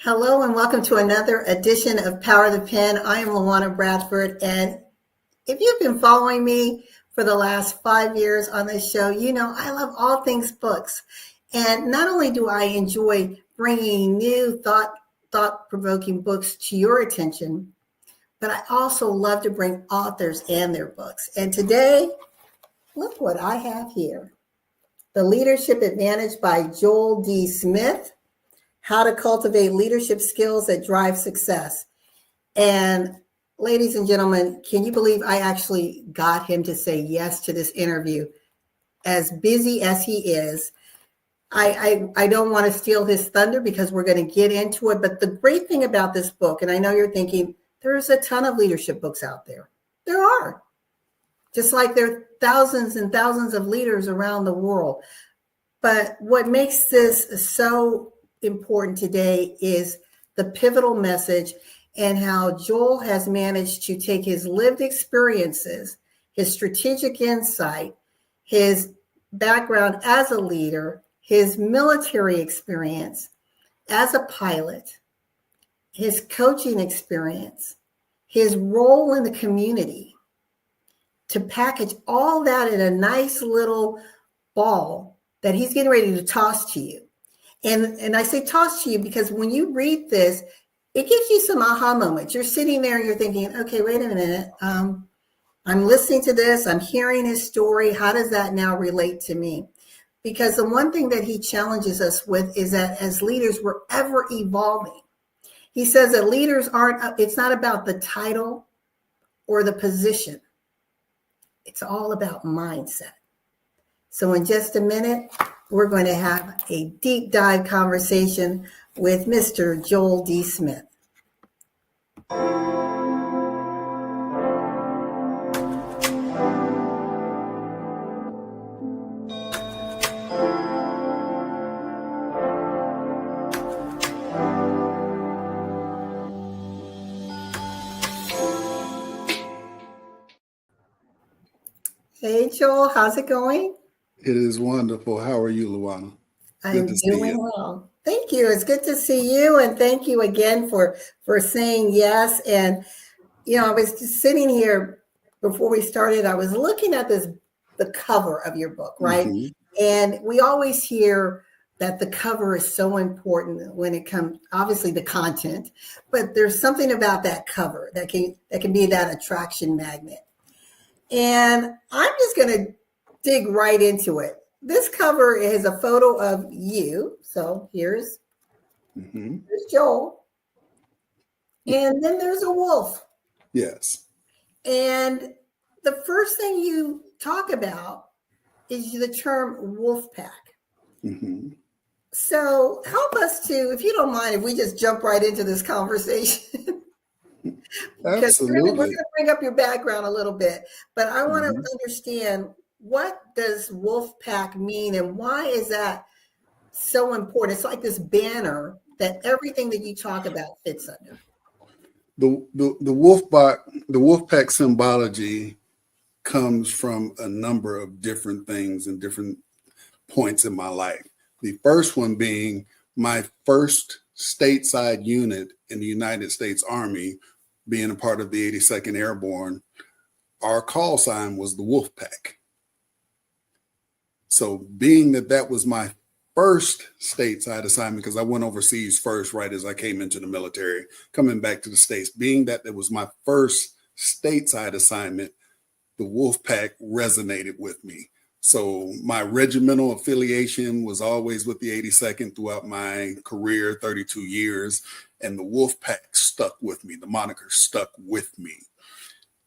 Hello and welcome to another edition of Power of the Pen. I am LaWanna Bradford, and if you've been following me for the last 5 years on this show, you know I love all things books. And not only do I enjoy bringing new thought-provoking books to your attention, but I also love to bring authors and their books. And today, look what I have here. The Leadership Advantage by Joel D. Smith. How to cultivate leadership skills that drive success. And ladies and gentlemen, can you believe I actually got him to say yes to this interview? As busy as he is, I don't want to steal his thunder because we're going to get into it. But the great thing about this book, and I know you're thinking, there's a ton of leadership books out there. There are. Just like there are thousands and thousands of leaders around the world. But what makes this so important today is the pivotal message and how Joel has managed to take his lived experiences, his strategic insight, his background as a leader, his military experience as a pilot, his coaching experience, his role in the community, to package all that in a nice little ball that he's getting ready to toss to you. And I say toss to you because when you read this, it gives you some aha moments. You're sitting there and you're thinking, okay, wait a minute. I'm listening to this. I'm hearing his story. How does that now relate to me? Because the one thing that he challenges us with is that as leaders, we're ever evolving. He says that leaders it's not about the title or the position. It's all about mindset. So in just a minute, we're going to have a deep dive conversation with Mr. Joel D. Smith. Hey, Joel, how's it going? It is wonderful. How are you, LaWanna? I'm doing well. Thank you. It's good to see you. And thank you again for saying yes. And, you know, I was just sitting here before we started. I was looking at the cover of your book, right? Mm-hmm. And we always hear that the cover is so important when it comes, obviously, the content, but there's something about that cover that can be that attraction magnet. And I'm just going to dig right into it. This cover is a photo of you. So here's Joel. And then there's a wolf. Yes. And the first thing you talk about is the term wolf pack. Mm-hmm. So help us to, if you don't mind, if we just jump right into this conversation. Because Absolutely. We're going to bring up your background a little bit. But I want to understand, what does wolf pack mean and why is that so important? It's like this banner that everything that you talk about fits under. The wolf pack symbology comes from a number of different things and different points in my life. The first one being my first stateside unit in the United States Army, being a part of the 82nd Airborne. Our call sign was the wolf pack. So being that was my first stateside assignment, because I went overseas first, right as I came into the military, coming back to the States, being that it was my first stateside assignment, the wolf pack resonated with me. So my regimental affiliation was always with the 82nd throughout my career, 32 years, and the wolf pack stuck with me. The moniker stuck with me.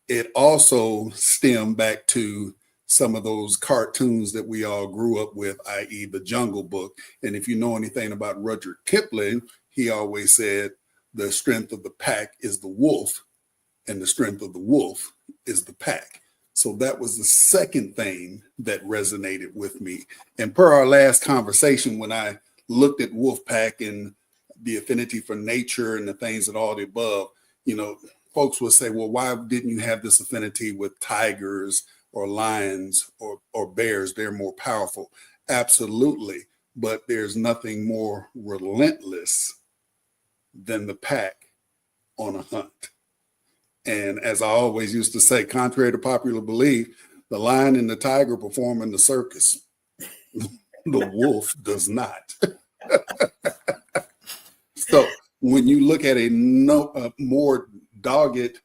It also stemmed back to some of those cartoons that we all grew up with, i.e. the Jungle Book. And if you know anything about Rudyard Kipling, he always said the strength of the pack is the wolf and the strength of the wolf is the pack. So that was the second thing that resonated with me. And per our last conversation, when I looked at wolf pack and the affinity for nature and the things that all the above, you know, folks will say, well, why didn't you have this affinity with tigers or lions or bears? They're more powerful. Absolutely. But there's nothing more relentless than the pack on a hunt. And as I always used to say, contrary to popular belief, the lion and the tiger perform in the circus. The wolf does not. So when you look at a more dogged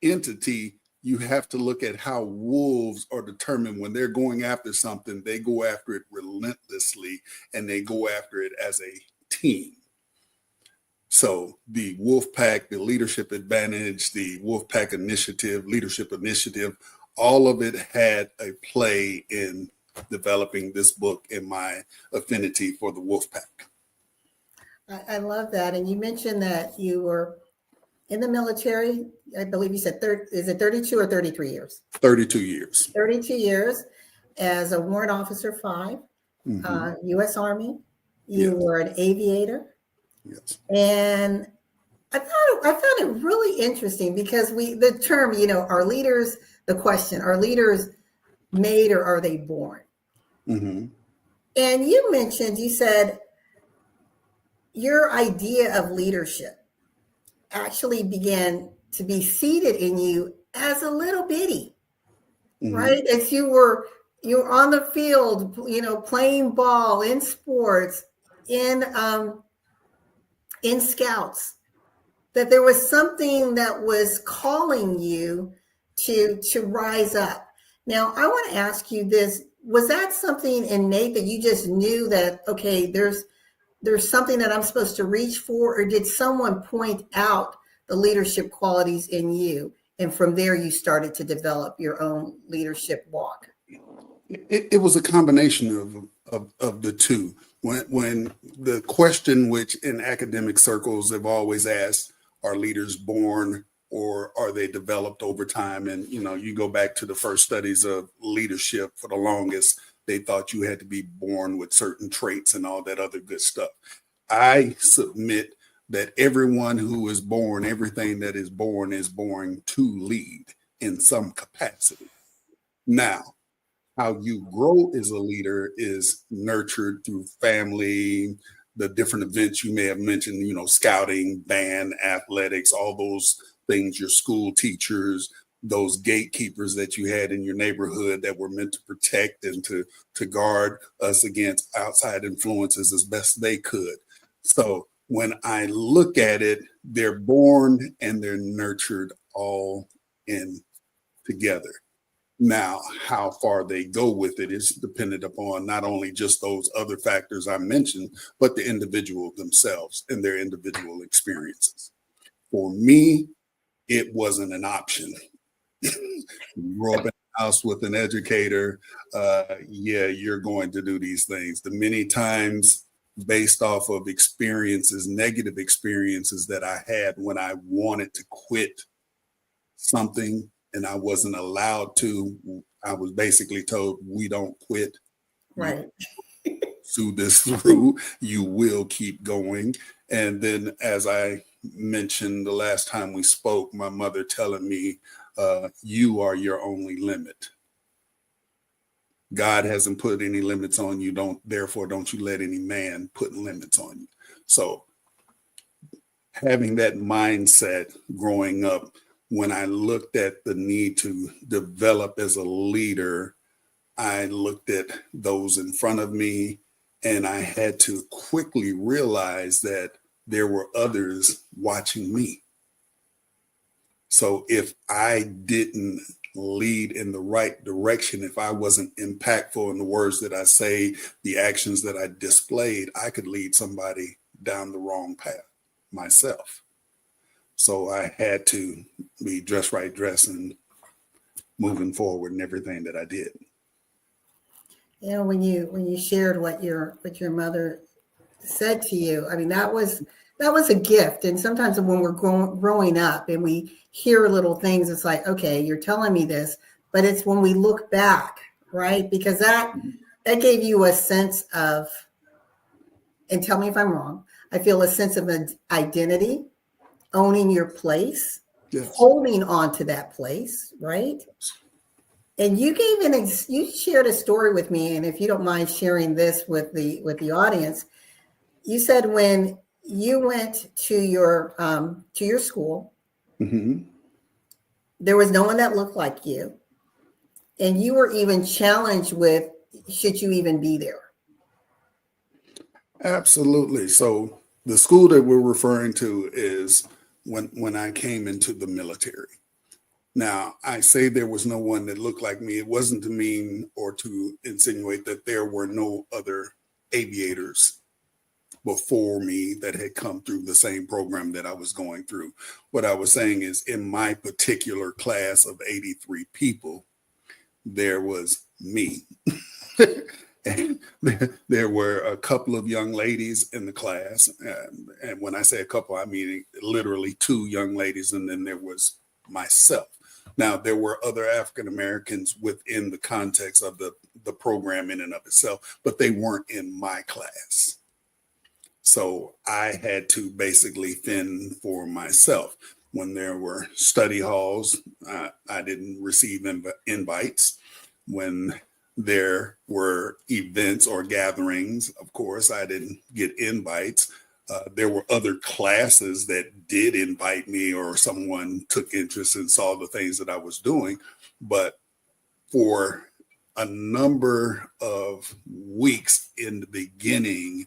entity, you have to look at how wolves are determined. When they're going after something, they go after it relentlessly, and they go after it as a team. So the wolf pack, the leadership advantage, the wolf pack initiative, leadership initiative, all of it had a play in developing this book and my affinity for the wolf pack. I love that. And you mentioned that you were in the military. I believe you said, is it 32 or 33 years? 32 years. 32 years as a Warrant Officer 5, U.S. Army. You were an aviator. Yes. And I found it really interesting because the term, are leaders, the question, are leaders made or are they born? Mm-hmm. And you said your idea of leadership actually began to be seeded in you as a little bitty, right? As you were on the field, playing ball, in sports, in scouts, that there was something that was calling you to rise up. Now, I want to ask you this. Was that something innate that you just knew that, okay, there's something that I'm supposed to reach for, or did someone point out the leadership qualities in you? And from there, you started to develop your own leadership walk. It was a combination of the two. When the question, which in academic circles have always asked, are leaders born or are they developed over time? And, you go back to the first studies of leadership. For the longest, they thought you had to be born with certain traits and all that other good stuff. I submit that everyone who is born, everything that is born to lead in some capacity. Now, how you grow as a leader is nurtured through family, the different events you may have mentioned, scouting, band, athletics, all those things, your school teachers, those gatekeepers that you had in your neighborhood that were meant to protect and to guard us against outside influences as best they could. So when I look at it, they're born and they're nurtured all in together. Now, how far they go with it is dependent upon not only just those other factors I mentioned, but the individual themselves and their individual experiences. For me, it wasn't an option. You grow up in a house with an educator, you're going to do these things. The many times based off of experiences, negative experiences that I had when I wanted to quit something and I wasn't allowed to, I was basically told, we don't quit. Right. Sue this through, you will keep going. And then, as I mentioned the last time we spoke, my mother telling me, you are your only limit. God hasn't put any limits on you. Therefore, don't you let any man put limits on you. So having that mindset growing up, when I looked at the need to develop as a leader, I looked at those in front of me and I had to quickly realize that there were others watching me. So if I didn't lead in the right direction, if I wasn't impactful in the words that I say, the actions that I displayed, I could lead somebody down the wrong path myself. So I had to be dressed right, dressing, moving forward in everything that I did. When you shared what your mother said to you, I mean, that was a gift. And sometimes when we're growing up and we hear little things, it's like, okay, you're telling me this, but it's when we look back, right? Because that gave you a sense of, and tell me if I'm wrong, I feel a sense of an identity, owning your place, yes, holding on to that place, right? And you you shared a story with me, and if you don't mind sharing this with the audience, you said when you went to your school. Hmm. There was no one that looked like you, and you were even challenged with, should you even be there? Absolutely. So the school that we're referring to is when I came into the military. Now, I say there was no one that looked like me. It wasn't to mean or to insinuate that there were no other aviators before me that had come through the same program that I was going through. What I was saying is, in my particular class of 83 people, there was me. And there were a couple of young ladies in the class. And when I say a couple, I mean literally two young ladies, and then there was myself. Now, there were other African Americans within the context of the program in and of itself, but they weren't in my class. So I had to basically fend for myself. When there were study halls, I didn't receive invites. When there were events or gatherings, of course, I didn't get invites. There were other classes that did invite me, or someone took interest and saw the things that I was doing. But for a number of weeks in the beginning,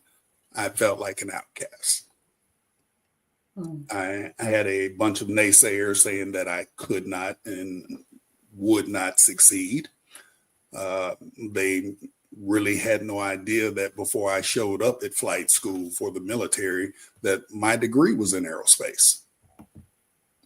I felt like an outcast. I had a bunch of naysayers saying that I could not and would not succeed. They really had no idea that before I showed up at flight school for the military, that my degree was in aerospace,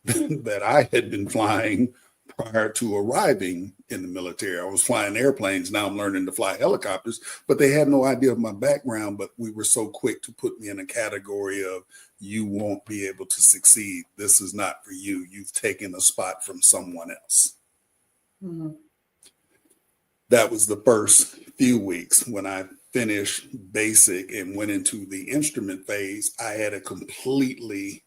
that I had been flying prior to arriving in the military. I was flying airplanes. Now I'm learning to fly helicopters, but they had no idea of my background. But we were so quick to put me in a category of, you won't be able to succeed. This is not for you. You've taken a spot from someone else. Mm-hmm. That was the first few weeks. When I finished basic and went into the instrument phase, I had a completely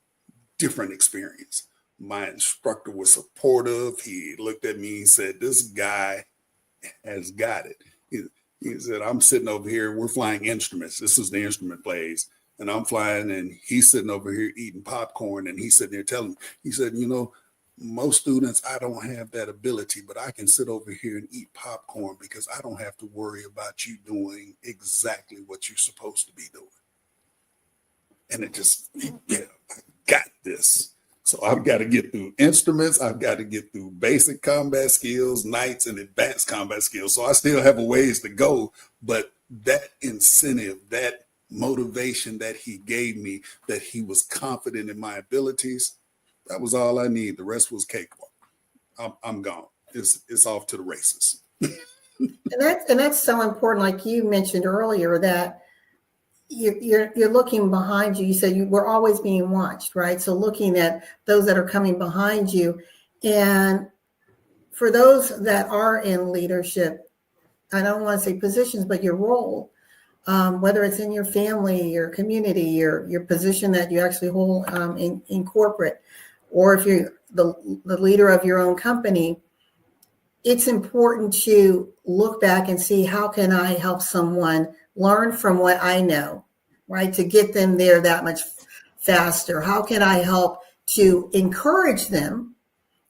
different experience. My instructor was supportive. He looked at me and said, this guy has got it. He said, I'm sitting over here, we're flying instruments. This is the instrument phase. And I'm flying, and he's sitting over here eating popcorn, and he's sitting there telling me, he said, most students, I don't have that ability, but I can sit over here and eat popcorn because I don't have to worry about you doing exactly what you're supposed to be doing. And it just, I got this. So I've got to get through instruments. I've got to get through basic combat skills, nights, and advanced combat skills. So I still have a ways to go, but that incentive, that motivation that he gave me, that he was confident in my abilities, that was all I need. The rest was cakewalk. I'm gone. It's off to the races. And that's so important. Like you mentioned earlier, that you're looking behind you. You said we're always being watched, right? So looking at those that are coming behind you, and for those that are in leadership, I don't want to say positions, but your role, whether it's in your family, your community, your position that you actually hold in corporate, or if you're the leader of your own company, it's important to look back and see, how can I help someone learn from what I know, right? To get them there that much faster. How can I help to encourage them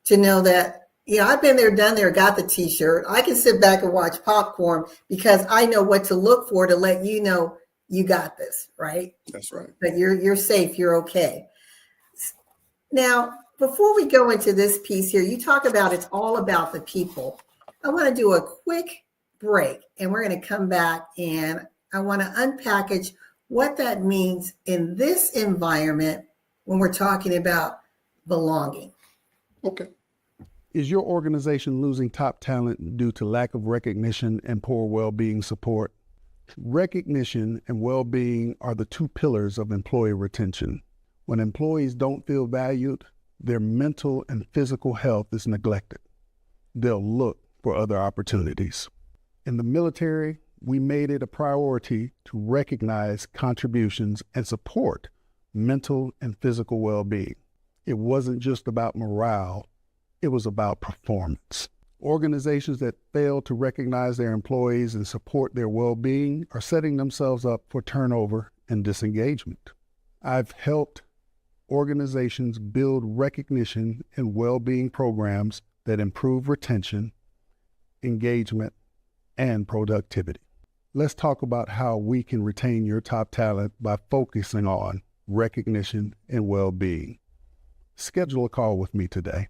to know that, I've been there, done there, got the t-shirt. I can sit back and watch popcorn because I know what to look for to let you know you got this, right? That's right. That you're safe, you're okay. Now, before we go into this piece here, you talk about it's all about the people. I want to do a quick break, and we're going to come back, and I want to unpackage what that means in this environment when we're talking about belonging. Okay. Is your organization losing top talent due to lack of recognition and poor well-being support? Recognition and well-being are the two pillars of employee retention. When employees don't feel valued, their mental and physical health is neglected. They'll look for other opportunities. In the military, we made it a priority to recognize contributions and support mental and physical well-being. It wasn't just about morale, it was about performance. Organizations that fail to recognize their employees and support their well-being are setting themselves up for turnover and disengagement. I've helped organizations build recognition and well-being programs that improve retention, engagement, and productivity. Let's talk about how we can retain your top talent by focusing on recognition and well-being. Schedule a call with me today.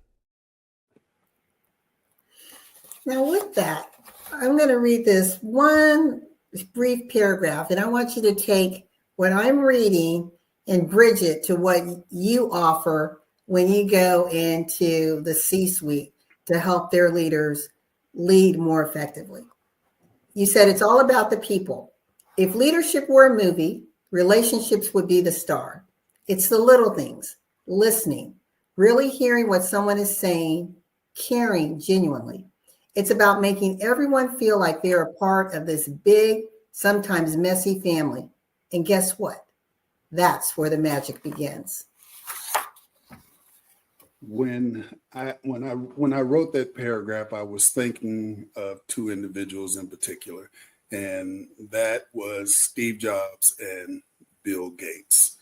Now, with that, I'm going to read this one brief paragraph, and I want you to take what I'm reading and bridge it to what you offer when you go into the C-suite to help their leaders lead more effectively. You said it's all about the people. If leadership were a movie, relationships would be the star. It's the little things, listening, really hearing what someone is saying, caring genuinely. It's about making everyone feel like they're a part of this big, sometimes messy family. And guess what? That's where the magic begins. When I wrote that paragraph, I was thinking of two individuals in particular, and that was Steve Jobs and Bill Gates.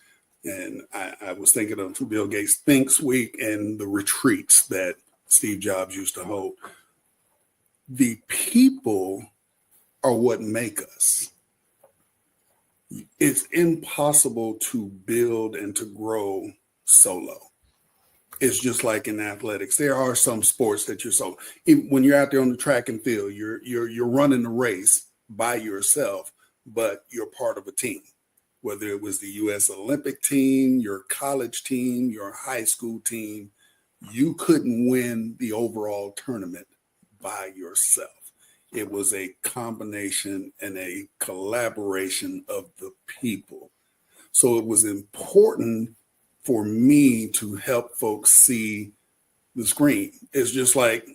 And I was thinking of Bill Gates Thinks Week and the retreats that Steve Jobs used to hold. The people are what make us. It's impossible to build and to grow solo. It's just like in athletics. There are some sports that you're solo. When you're out there on the track and field, you're running the race by yourself, but you're part of a team. Whether it was the U.S. Olympic team, your college team, your high school team, you couldn't win the overall tournament by yourself. It was a combination and a collaboration of the people. So it was important for me to help folks see the screen. It's just like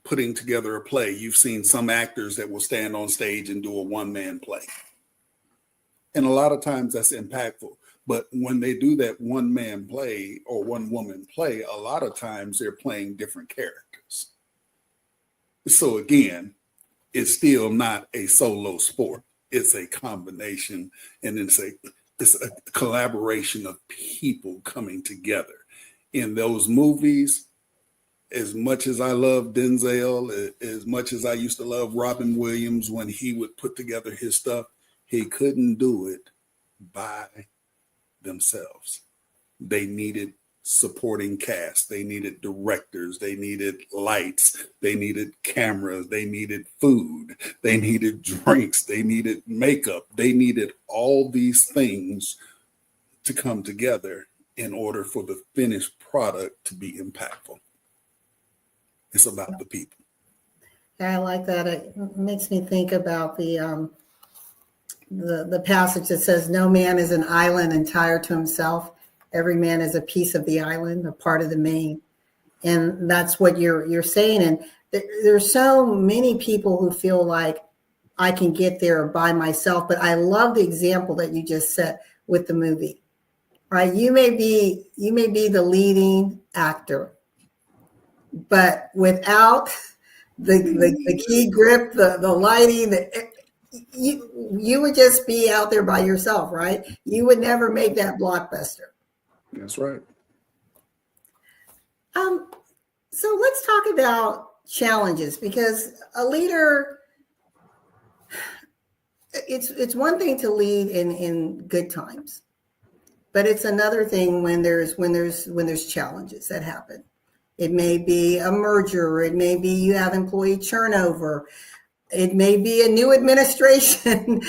putting together a play. You've seen some actors that will stand on stage and do a one-man play. And a lot of times that's impactful. But when they do that one-man play or one-woman play, a lot of times they're playing different characters. So again, it's still not a solo sport. It's a combination, and it's a collaboration of people coming together. In those movies, as much as I love Denzel, as much as I used to love Robin Williams when he would put together his stuff, he couldn't do it by themselves. They needed supporting cast. They needed directors. They needed lights. They needed cameras. They needed food. They needed drinks. They needed makeup. They needed all these things to come together in order for the finished product to be impactful. It's about the people. I like that. It makes me think about the passage that says, "No man is an island entire to himself. Every man is a piece of the island, a part of the main." And that's what you're saying. And there's so many people who feel like I can get there by myself. But I love the example that you just set with the movie. Right? You may be the leading actor, but without the key grip, the lighting, you would just be out there by yourself, right? You would never make that blockbuster. That's right. So let's talk about challenges, because a leader, it's one thing to lead in good times, but it's another thing when there's challenges that happen. It may be a merger, it may be you have employee turnover, it may be a new administration,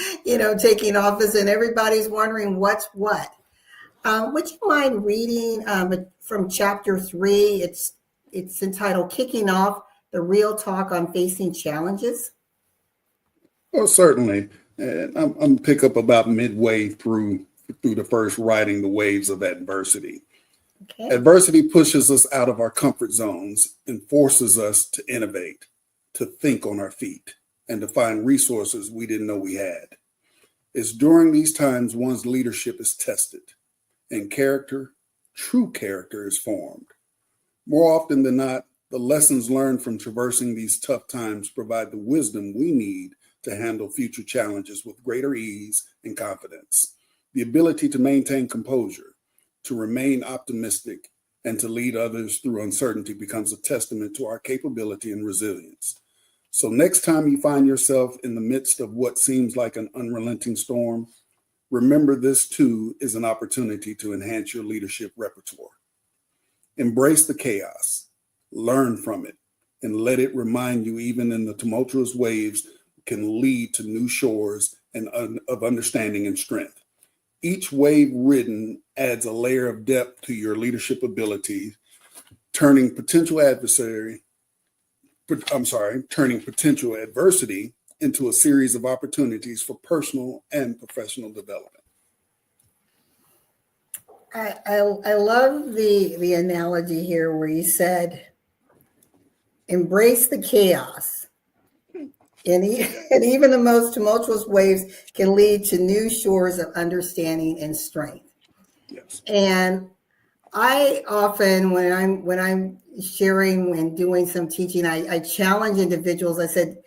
taking office, and everybody's wondering what's what. Would you mind reading from chapter 3? It's entitled "Kicking Off the Real Talk on Facing Challenges." Well, certainly. And I'm pick up about midway through the first writing, "The Waves of Adversity." Okay. Adversity pushes us out of our comfort zones and forces us to innovate, to think on our feet, and to find resources we didn't know we had. It's during these times one's leadership is tested and true character is formed. More often than not, the lessons learned from traversing these tough times provide the wisdom we need to handle future challenges with greater ease and confidence. The ability to maintain composure, to remain optimistic, and to lead others through uncertainty becomes a testament to our capability and resilience. So next time you find yourself in the midst of what seems like an unrelenting storm, remember this too is an opportunity to enhance your leadership repertoire. Embrace the chaos, learn from it, and let it remind you even in the tumultuous waves can lead to new shores and of understanding and strength. Each wave ridden adds a layer of depth to your leadership ability, turning potential adversity into a series of opportunities for personal and professional development. I love the analogy here where you said, embrace the chaos. And even the most tumultuous waves can lead to new shores of understanding and strength. Yes. And I often, when I'm sharing and doing some teaching, I challenge individuals. I said,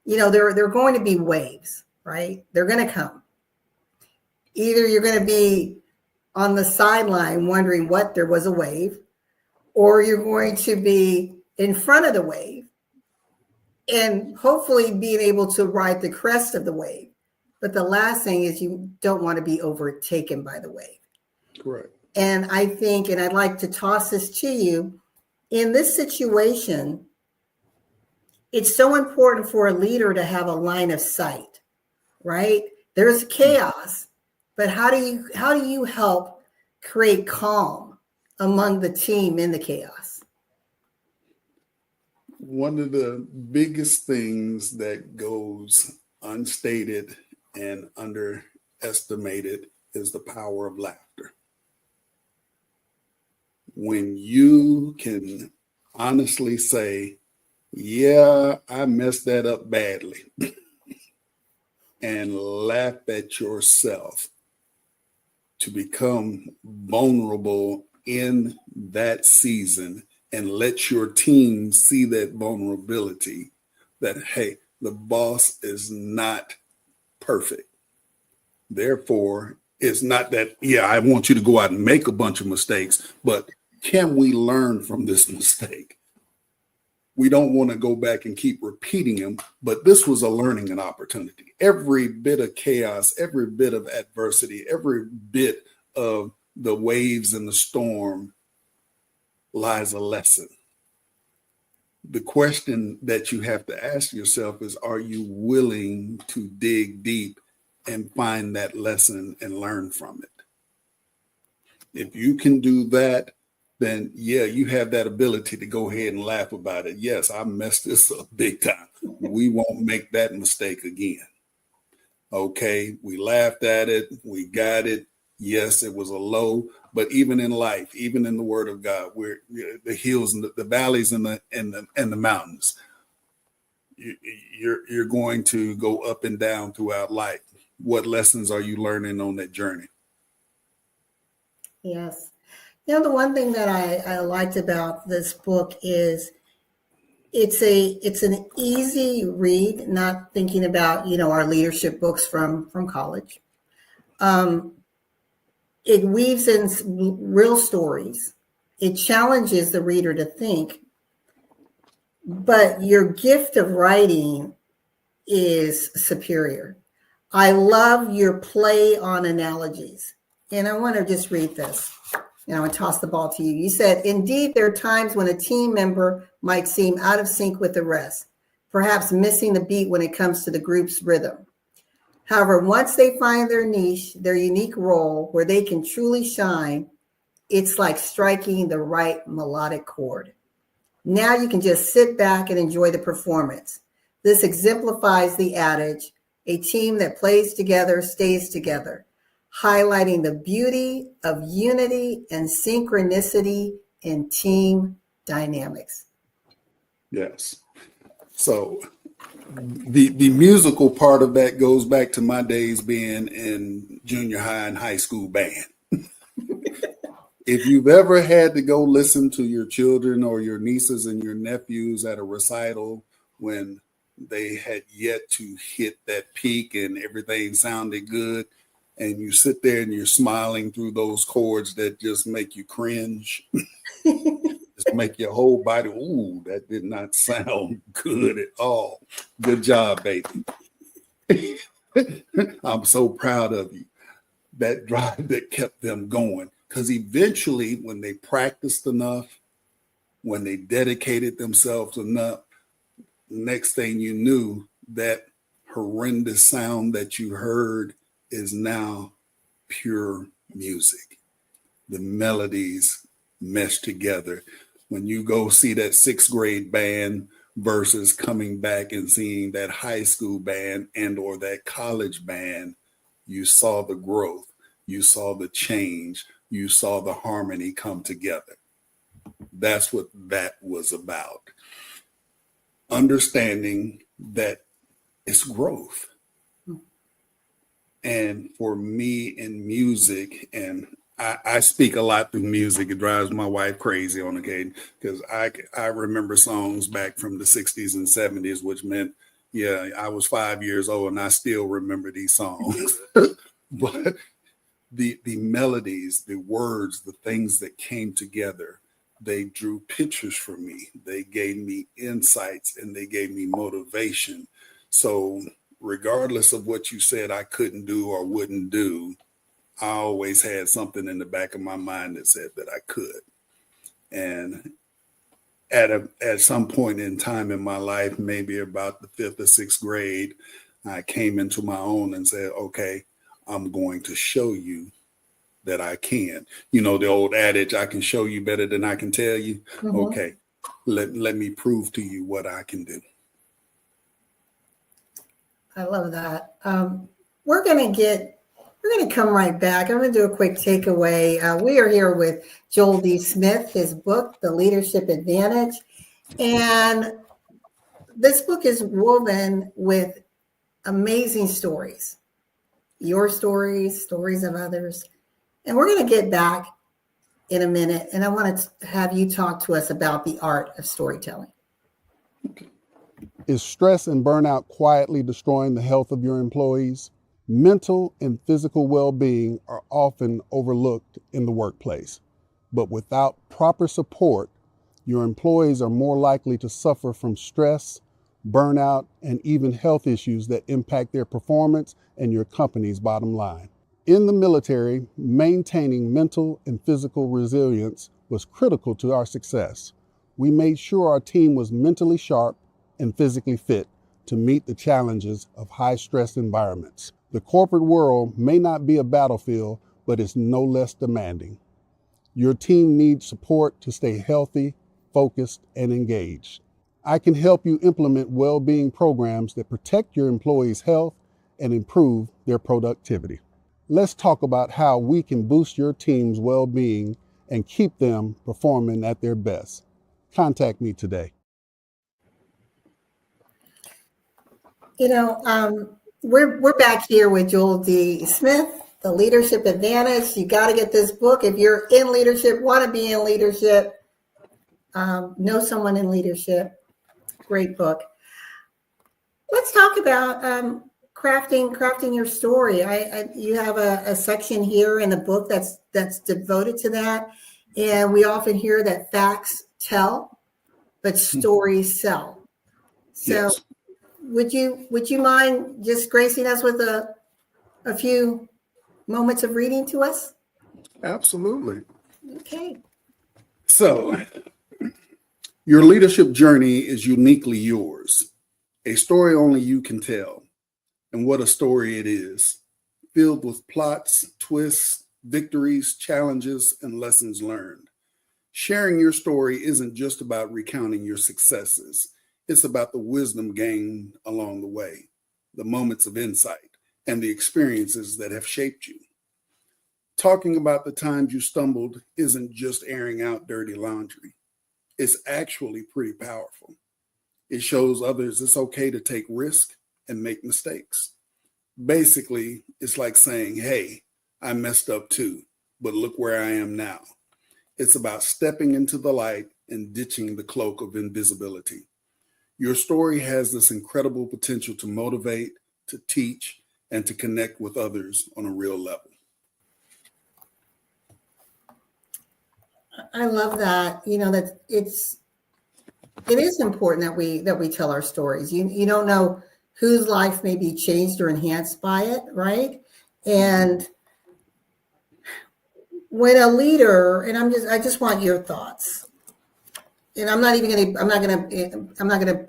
there are going to be waves, right? They're going to come. Either you're going to be on the sideline wondering what there was a wave, or you're going to be in front of the wave and hopefully being able to ride the crest of the wave. But the last thing is you don't want to be overtaken by the wave. Correct. And I think, and I'd like to toss this to you, in this situation, it's so important for a leader to have a line of sight, right? There's chaos, but how do you help create calm among the team in the chaos? One of the biggest things that goes unstated and underestimated is the power of laughter. When you can honestly say, yeah, I messed that up badly, and laugh at yourself to become vulnerable in that season and let your team see that vulnerability, that, hey, the boss is not perfect. Therefore, it's not that, yeah, I want you to go out and make a bunch of mistakes, but can we learn from this mistake? We don't want to go back and keep repeating them, but this was a learning and opportunity. Every bit of chaos, every bit of adversity, every bit of the waves and the storm lies a lesson. The question that you have to ask yourself is, are you willing to dig deep and find that lesson and learn from it? If you can do that, then yeah, you have that ability to go ahead and laugh about it. Yes, I messed this up big time. We won't make that mistake again. Okay, we laughed at it. We got it. Yes, it was a low, but even in life, even in the Word of God, we're the hills and the valleys and the mountains. You're going to go up and down throughout life. What lessons are you learning on that journey? Yes. The one thing that I liked about this book is it's an easy read, not thinking about, our leadership books from college. It weaves in real stories. It challenges the reader to think, but your gift of writing is superior. I love your play on analogies. And I want to just read this, and toss the ball to you. You said, indeed, there are times when a team member might seem out of sync with the rest, perhaps missing the beat when it comes to the group's rhythm. However, once they find their niche, their unique role where they can truly shine, it's like striking the right melodic chord. Now you can just sit back and enjoy the performance. This exemplifies the adage, a team that plays together stays together, highlighting the beauty of unity and synchronicity in team dynamics. Yes. So the musical part of that goes back to my days being in junior high and high school band. If you've ever had to go listen to your children or your nieces and your nephews at a recital when they had yet to hit that peak and everything sounded good, and you sit there and you're smiling through those chords that just make you cringe, just make your whole body, ooh, that did not sound good at all. Good job, baby. I'm so proud of you. That drive that kept them going. Because eventually, when they practiced enough, when they dedicated themselves enough, next thing you knew, that horrendous sound that you heard is now pure music. The melodies mesh together. When you go see that sixth grade band versus coming back and seeing that high school band and or that college band, you saw the growth, you saw the change, you saw the harmony come together. That's what that was about. Understanding that it's growth. And for me in music, and I speak a lot through music. It drives my wife crazy on occasion because I remember songs back from the 60s and 70s, which meant, yeah, I was 5 years old and I still remember these songs. But the melodies, the words, the things that came together, they drew pictures for me. They gave me insights and they gave me motivation. So regardless of what you said I couldn't do or wouldn't do, I always had something in the back of my mind that said that I could. And at some point in time in my life, maybe about the 5th or 6th grade, I came into my own and said, okay, I'm going to show you that I can. You know, the old adage, I can show you better than I can tell you. Mm-hmm. Okay, let me prove to you what I can do. I love that. We're going to come right back. I'm going to do a quick takeaway. We are here with Joel D. Smith, his book, The Leadership Advantage. And this book is woven with amazing stories, your stories, stories of others. And we're going to get back in a minute. And I want to have you talk to us about the art of storytelling. Is stress and burnout quietly destroying the health of your employees? Mental and physical well-being are often overlooked in the workplace, but without proper support, your employees are more likely to suffer from stress, burnout, and even health issues that impact their performance and your company's bottom line. In the military, maintaining mental and physical resilience was critical to our success. We made sure our team was mentally sharp and physically fit to meet the challenges of high-stress environments. The corporate world may not be a battlefield, but it's no less demanding. Your team needs support to stay healthy, focused, and engaged. I can help you implement well-being programs that protect your employees' health and improve their productivity. Let's talk about how we can boost your team's well-being and keep them performing at their best. Contact me today. You know, we're back here with Joel D. Smith, The Leadership Advantage. You got to get this book. If you're in leadership, want to be in leadership, know someone in leadership, great book. Let's talk about crafting your story. You have a section here in the book that's devoted to that. And we often hear that facts tell, but stories sell. So yes. Would you mind just gracing us with a few moments of reading to us? Absolutely. Okay. So, your leadership journey is uniquely yours, a story only you can tell. And what a story it is, filled with plots, twists, victories, challenges, and lessons learned. Sharing your story isn't just about recounting your successes. It's about the wisdom gained along the way, the moments of insight, and the experiences that have shaped you. Talking about the times you stumbled isn't just airing out dirty laundry. It's actually pretty powerful. It shows others it's okay to take risks and make mistakes. Basically, it's like saying, hey, I messed up too, but look where I am now. It's about stepping into the light and ditching the cloak of invisibility. Your story has this incredible potential to motivate, to teach, and to connect with others on a real level. I love that. That it is important that we tell our stories. You don't know whose life may be changed or enhanced by it, right? And when a leader, and I just want your thoughts. And I'm not gonna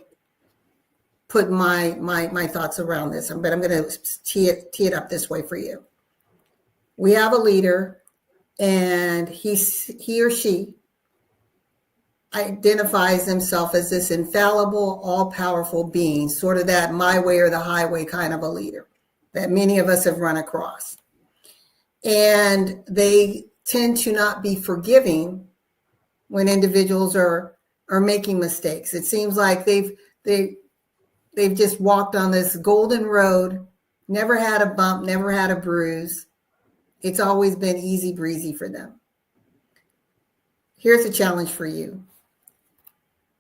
put my thoughts around this, but I'm gonna tee it up this way for you. We have a leader, and he or she identifies himself as this infallible, all-powerful being, sort of that my way or the highway kind of a leader that many of us have run across. And they tend to not be forgiving when individuals are making mistakes. It seems like they've just walked on this golden road, never had a bump, never had a bruise. It's always been easy breezy for them. Here's a challenge for you.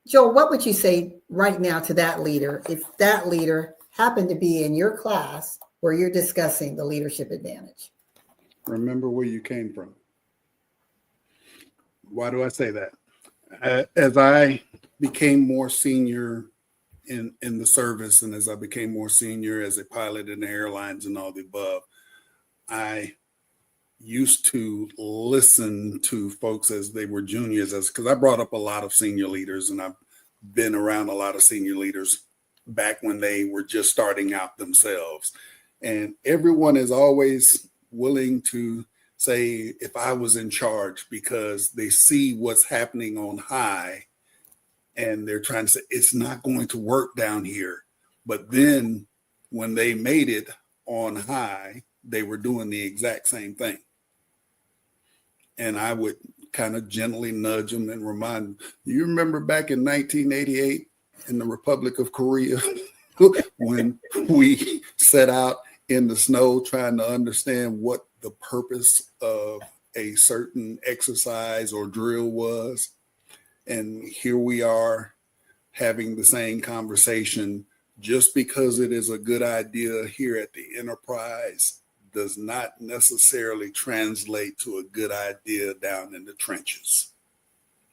Joel, what would you say right now to that leader if that leader happened to be in your class where you're discussing the leadership advantage? Remember where you came from. Why do I say that? As I became more senior in the service, and as I became more senior as a pilot in the airlines and all the above, I used to listen to folks as they were juniors, because I brought up a lot of senior leaders, and I've been around a lot of senior leaders back when they were just starting out themselves. And everyone is always willing to say, if I was in charge, because they see what's happening on high and they're trying to say, it's not going to work down here. But then when they made it on high, they were doing the exact same thing. And I would kind of gently nudge them and remind them, you remember back in 1988 in the Republic of Korea, when we set out in the snow trying to understand what the purpose of a certain exercise or drill was. And here we are having the same conversation. Just because it is a good idea here at the enterprise does not necessarily translate to a good idea down in the trenches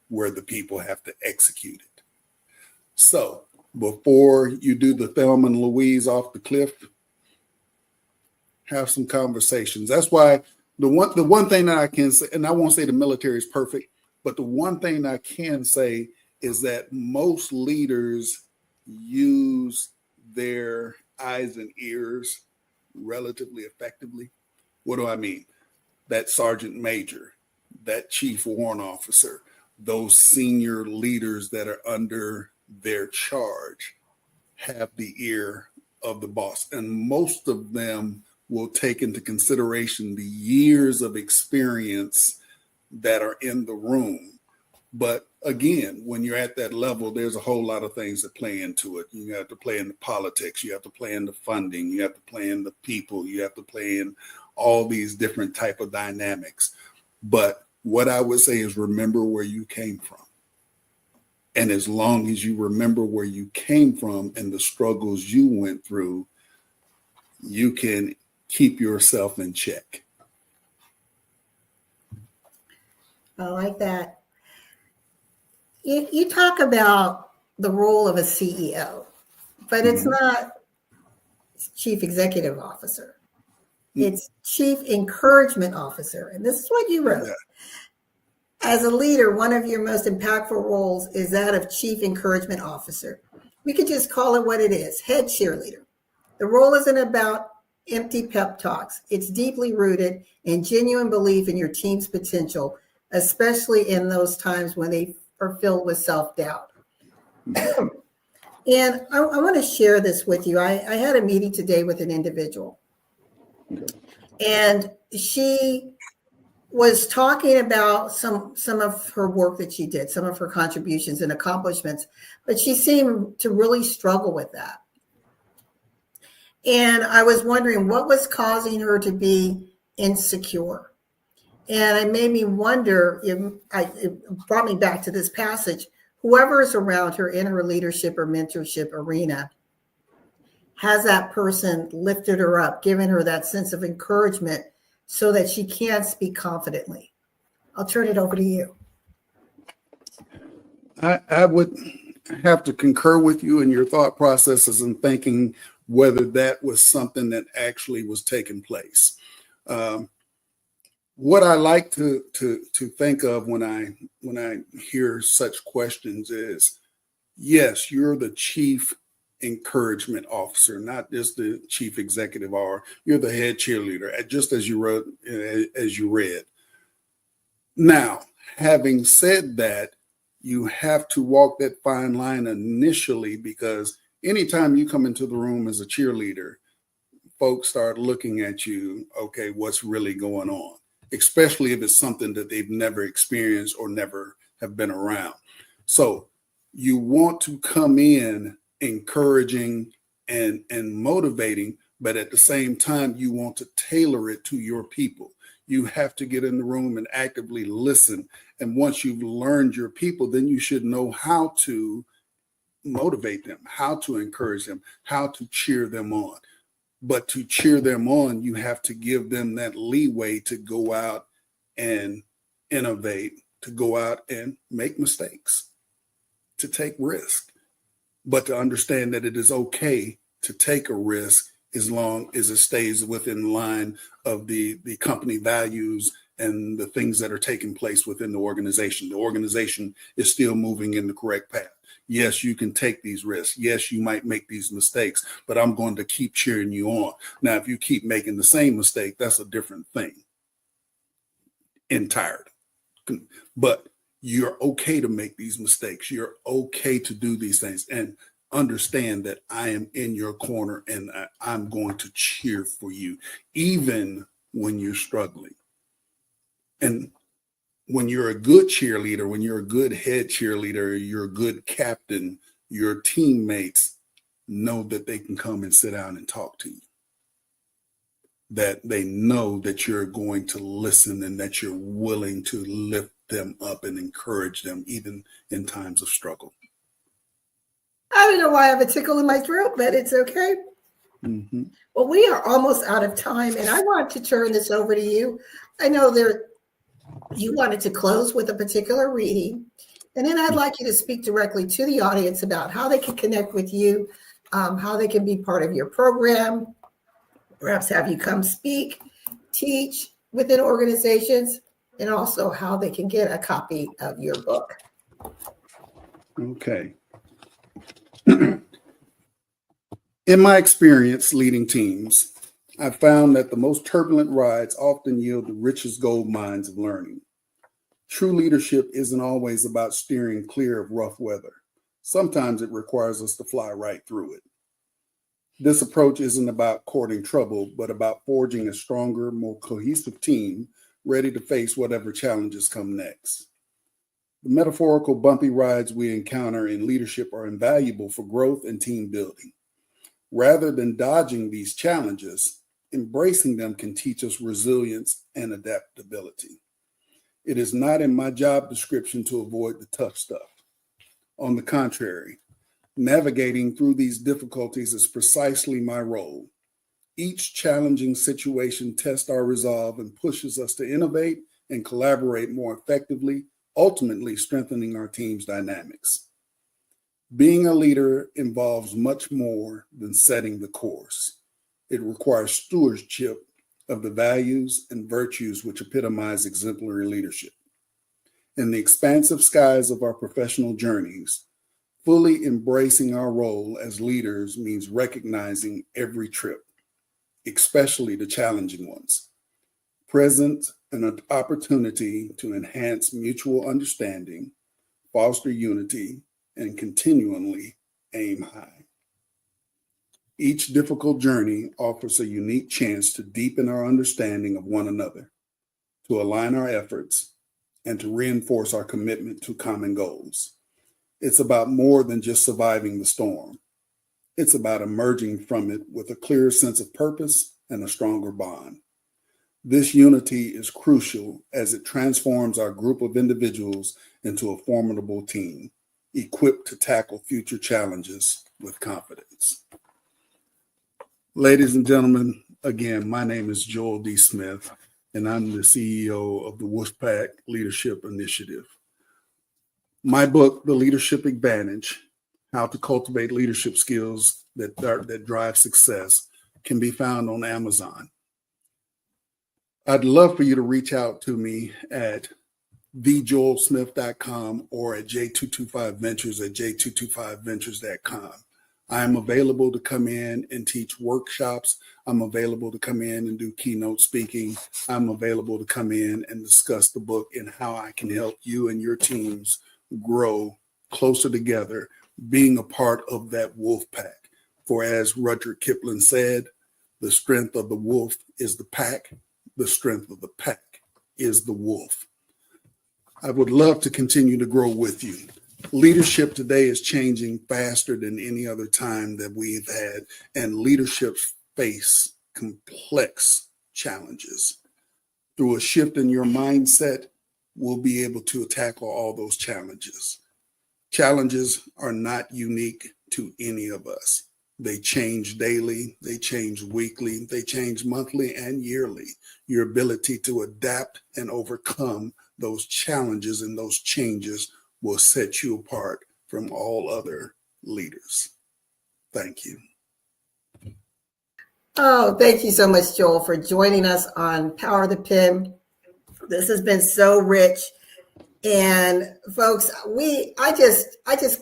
where the people have to execute it. So before you do the Thelma and Louise off the cliff, have some conversations. That's why the one thing that I can say, and I won't say the military is perfect, but the one thing I can say is that most leaders use their eyes and ears relatively effectively. What do I mean? That sergeant major, that chief warrant officer, those senior leaders that are under their charge have the ear of the boss. And most of them will take into consideration the years of experience that are in the room. But again, when you're at that level, there's a whole lot of things that play into it. You have to play in the politics, you have to play in the funding, you have to play in the people, you have to play in all these different type of dynamics. But what I would say is remember where you came from. And as long as you remember where you came from and the struggles you went through, you can keep yourself in check. I like that. You talk about the role of a CEO, but it's not chief executive officer. It's chief encouragement officer. And this is what you wrote. As a leader, one of your most impactful roles is that of chief encouragement officer. We could just call it what it is, head cheerleader. The role isn't about empty pep talks. It's deeply rooted in genuine belief in your team's potential, especially in those times when they are filled with self-doubt. And I want to share this with you. I had a meeting today with an individual, and she was talking about some of her work that she did, some of her contributions and accomplishments, but she seemed to really struggle with that. And I was wondering what was causing her to be insecure. And it made me wonder, it brought me back to this passage, whoever is around her in her leadership or mentorship arena has that person lifted her up, given her that sense of encouragement so that she can speak confidently? I'll turn it over to you. I would have to concur with you in your thought processes and thinking whether that was something that actually was taking place. What I like to think of when I hear such questions is, yes, you're the chief encouragement officer, not just the chief executive, or you're the head cheerleader, just as you wrote, as you read. Now, having said that, you have to walk that fine line initially, because anytime you come into the room as a cheerleader, folks start looking at you, okay, what's really going on? Especially if it's something that they've never experienced or never have been around. So you want to come in encouraging and motivating, but at the same time, you want to tailor it to your people. You have to get in the room and actively listen. And once you've learned your people, then you should know how to motivate them, how to encourage them, how to cheer them on. But to cheer them on, you have to give them that leeway to go out and innovate, to go out and make mistakes, to take risks, but to understand that it is okay to take a risk as long as it stays within line of the company values and the things that are taking place within the organization. The organization is still moving in the correct path. Yes, you can take these risks. Yes, you might make these mistakes, but I'm going to keep cheering you on. Now, if you keep making the same mistake, that's a different thing entirely. But you're okay to make these mistakes. You're okay to do these things, and understand that I am in your corner and I'm going to cheer for you, even when you're struggling. And when you're a good cheerleader, when you're a good head cheerleader, you're a good captain, your teammates know that they can come and sit down and talk to you, that they know that you're going to listen and that you're willing to lift them up and encourage them, even in times of struggle. I don't know why I have a tickle in my throat, but it's okay. Mm-hmm. Well, we are almost out of time, and I want to turn this over to you. I know you wanted to close with a particular reading, and then I'd like you to speak directly to the audience about how they can connect with you, how they can be part of your program, perhaps have you come speak, teach within organizations, and also how they can get a copy of your book. Okay. In my experience leading teams, I've found that the most turbulent rides often yield the richest gold mines of learning. True leadership isn't always about steering clear of rough weather. Sometimes it requires us to fly right through it. This approach isn't about courting trouble, but about forging a stronger, more cohesive team ready to face whatever challenges come next. The metaphorical bumpy rides we encounter in leadership are invaluable for growth and team building. Rather than dodging these challenges, embracing them can teach us resilience and adaptability. It is not in my job description to avoid the tough stuff. On the contrary, navigating through these difficulties is precisely my role. Each challenging situation tests our resolve and pushes us to innovate and collaborate more effectively, ultimately strengthening our team's dynamics. Being a leader involves much more than setting the course. It requires stewardship of the values and virtues which epitomize exemplary leadership. In the expansive skies of our professional journeys, fully embracing our role as leaders means recognizing every trip, especially the challenging ones, present an opportunity to enhance mutual understanding, foster unity, and continually aim high. Each difficult journey offers a unique chance to deepen our understanding of one another, to align our efforts, and to reinforce our commitment to common goals. It's about more than just surviving the storm. It's about emerging from it with a clearer sense of purpose and a stronger bond. This unity is crucial as it transforms our group of individuals into a formidable team, equipped to tackle future challenges with confidence. Ladies and gentlemen, again, my name is Joel D. Smith, and I'm the CEO of the Wolfpack Leadership Initiative. My book, The Leadership Advantage, How to Cultivate Leadership Skills that Drive Success, can be found on Amazon. I'd love for you to reach out to me at thejoelsmith.com or at j225ventures at j225ventures.com. I am available to come in and teach workshops. I'm available to come in and do keynote speaking. I'm available to come in and discuss the book and how I can help you and your teams grow closer together, being a part of that wolf pack. For as Rudyard Kipling said, the strength of the wolf is the pack. The strength of the pack is the wolf. I would love to continue to grow with you. Leadership today is changing faster than any other time that we've had, and leaderships face complex challenges. Through a shift in your mindset, we'll be able to tackle all those challenges. Challenges are not unique to any of us. They change daily, they change weekly, they change monthly and yearly. Your ability to adapt and overcome those challenges and those changes will set you apart from all other leaders. Thank you. Oh, thank you so much, Joel, for joining us on Power of the Pen. This has been so rich. And folks, I just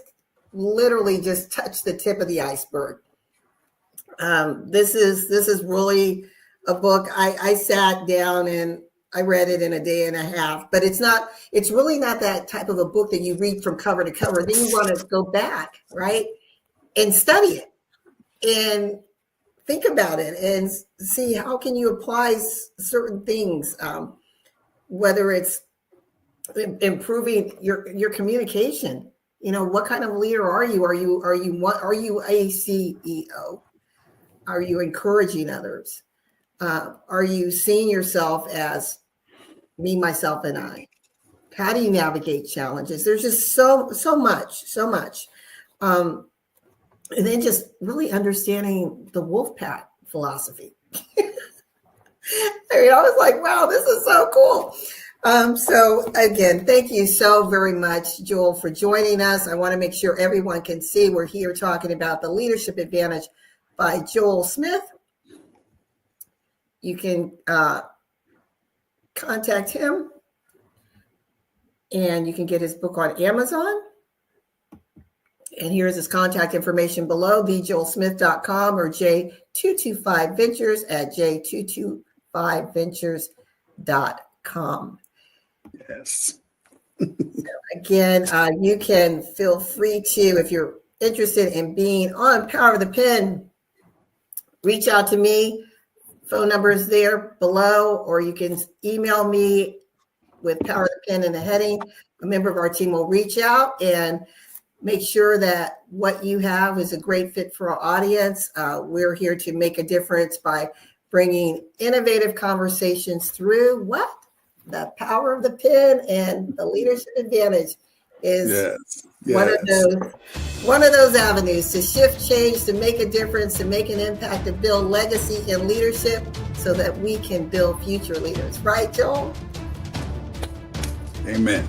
literally just touched the tip of the iceberg. This is really a book. I sat down and I read it in a day and a half, but it's really not that type of a book that you read from cover to cover. Then you want to go back, right? And study it and think about it and see how can you apply certain things, whether it's improving your communication. You know, what kind of leader are you? Are you a CEO? Are you encouraging others? Are you seeing yourself as me, myself, and I? How do you navigate challenges? There's just so much. And then just really understanding the wolf pack philosophy. I mean, I was like, wow, this is so cool. So again, thank you so very much, Joel, for joining us. I want to make sure everyone can see we're here talking about The Leadership Advantage by Joel Smith. You can contact him, and you can get his book on Amazon. And here's his contact information below, thejoelsmith.com or j225ventures at j225ventures.com. Yes. Again, you can feel free to, if you're interested in being on Power of the Pen, reach out to me. Phone number is there below, or you can email me with Power of the Pen in the heading. A member of our team will reach out and make sure that what you have is a great fit for our audience. We're here to make a difference by bringing innovative conversations through what? The Power of the Pen, and the Leadership Advantage is one of those avenues to shift change, to make a difference, to make an impact, to build legacy in leadership so that we can build future leaders. Right, Joel? Amen.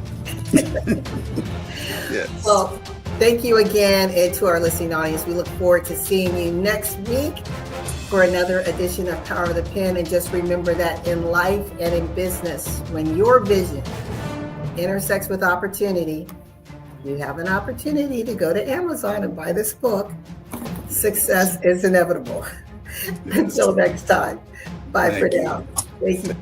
Yes. Well, thank you again, and to our listening audience, we look forward to seeing you next week for another edition of Power of the Pen. And just remember that in life and in business, when your vision intersects with opportunity, you have an opportunity to go to Amazon and buy this book. Success is inevitable. Until next time. Bye for now. Thank you.